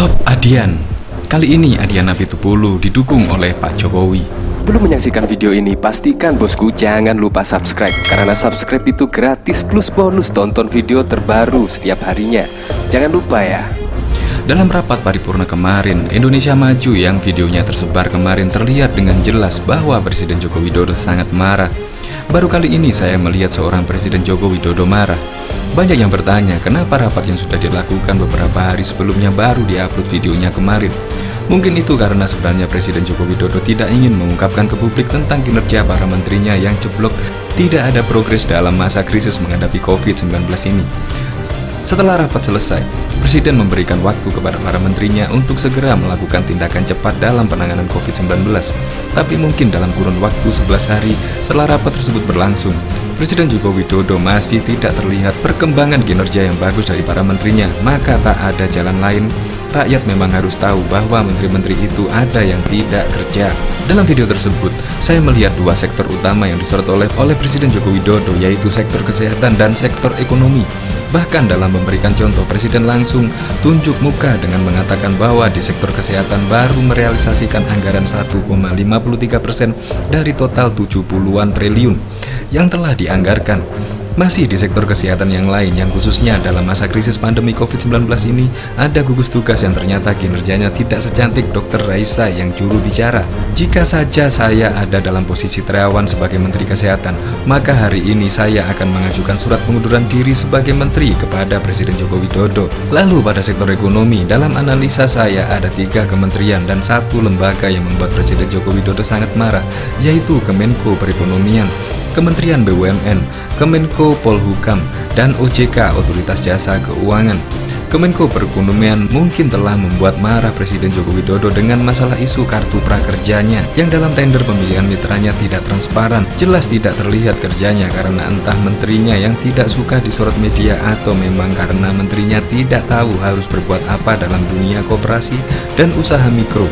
Stop Adian. Kali ini Adian Apitupulu didukung oleh Pak Jokowi. Belum menyaksikan video ini, pastikan bosku jangan lupa subscribe. Karena subscribe itu gratis plus bonus tonton video terbaru setiap harinya. Jangan lupa ya. Dalam rapat paripurna kemarin, Indonesia Maju yang videonya tersebar kemarin terlihat dengan jelas bahwa Presiden Joko Widodo sangat marah. Baru kali ini saya melihat seorang Presiden Joko Widodo marah. Banyak yang bertanya kenapa rapat yang sudah dilakukan beberapa hari sebelumnya baru diupload videonya kemarin. Mungkin itu karena sebenarnya Presiden Joko Widodo tidak ingin mengungkapkan ke publik tentang kinerja para menterinya yang jeblok, tidak ada progres dalam masa krisis menghadapi COVID-19 ini. Setelah rapat selesai, Presiden memberikan waktu kepada para menterinya untuk segera melakukan tindakan cepat dalam penanganan COVID-19. Tapi mungkin dalam kurun waktu 11 hari setelah rapat tersebut berlangsung, Presiden Joko Widodo masih tidak terlihat perkembangan kinerja yang bagus dari para menterinya. Maka tak ada jalan lain, rakyat memang harus tahu bahwa menteri-menteri itu ada yang tidak kerja. Dalam video tersebut, saya melihat dua sektor utama yang disorot oleh Presiden Joko Widodo, yaitu sektor kesehatan dan sektor ekonomi. Bahkan dalam memberikan contoh, Presiden langsung tunjuk muka dengan mengatakan bahwa di sektor kesehatan baru merealisasikan anggaran 1,53% dari total 70-an triliun yang telah dianggarkan. Masih di sektor kesehatan yang lain, yang khususnya dalam masa krisis pandemi COVID-19 ini, ada gugus tugas yang ternyata kinerjanya tidak secantik Dr. Raisa yang juru bicara. Jika saja saya ada dalam posisi Terawan sebagai Menteri Kesehatan, maka hari ini saya akan mengajukan surat pengunduran diri sebagai Menteri kepada Presiden Joko Widodo. Lalu pada sektor ekonomi, dalam analisa saya ada 3 kementerian dan 1 lembaga yang membuat Presiden Joko Widodo sangat marah, yaitu Kemenko Perekonomian, Kementerian BUMN, Kemenko Polhukam, dan OJK Otoritas Jasa Keuangan. Kemenko Perekonomian mungkin telah membuat marah Presiden Joko Widodo dengan masalah isu kartu prakerjanya yang dalam tender pemilihan mitranya tidak transparan, jelas tidak terlihat kerjanya karena entah menterinya yang tidak suka disorot media atau memang karena menterinya tidak tahu harus berbuat apa dalam dunia koperasi dan usaha mikro.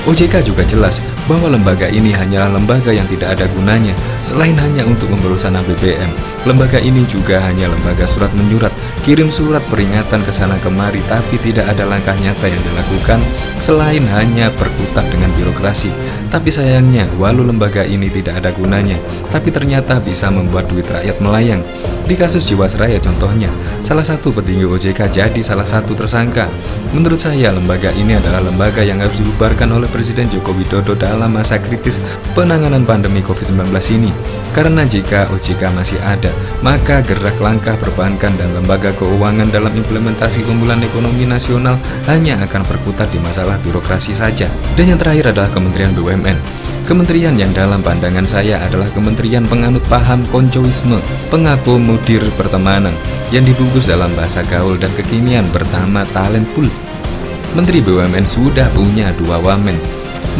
OJK juga jelas bahwa lembaga ini hanyalah lembaga yang tidak ada gunanya. Selain hanya untuk memberusan BBM, lembaga ini juga hanya lembaga surat menyurat, kirim surat peringatan ke sana kemari, tapi tidak ada langkah nyata yang dilakukan selain hanya berkutat dengan birokrasi. Tapi sayangnya, walau lembaga ini tidak ada gunanya, tapi ternyata bisa membuat duit rakyat melayang. Di kasus Jiwasraya contohnya, salah satu petinggi OJK jadi salah satu tersangka. Menurut saya, lembaga ini adalah lembaga yang harus dibubarkan oleh Presiden Joko Widodo dalam masa kritis penanganan pandemi COVID-19 ini. Karena jika OJK masih ada, maka gerak langkah perbankan dan lembaga keuangan dalam implementasi pemulihan ekonomi nasional hanya akan berkutat di masalah birokrasi saja. Dan yang terakhir adalah Kementerian BUMN. Kementerian yang dalam pandangan saya adalah kementerian penganut paham koncowisme, pengakomodir pertemanan, yang dibungkus dalam bahasa gaul dan kekinian bernama talent pool. Menteri BUMN sudah punya 2 wamen,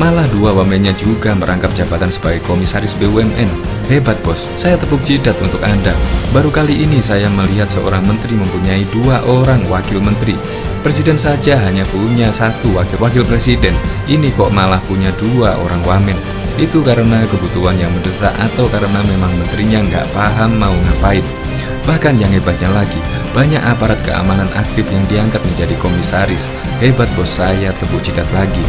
malah 2 wamennya juga merangkap jabatan sebagai komisaris BUMN. Hebat bos, saya tepuk jidat untuk Anda. Baru kali ini saya melihat seorang menteri mempunyai 2 orang wakil menteri. Presiden saja hanya punya 1 wakil presiden, ini kok malah punya 2 orang wamen. Itu karena kebutuhan yang mendesak atau karena memang menterinya nggak paham mau ngapain. Bahkan yang hebatnya lagi, banyak aparat keamanan aktif yang diangkat menjadi komisaris. Hebat bos, saya tepuk jidat lagi.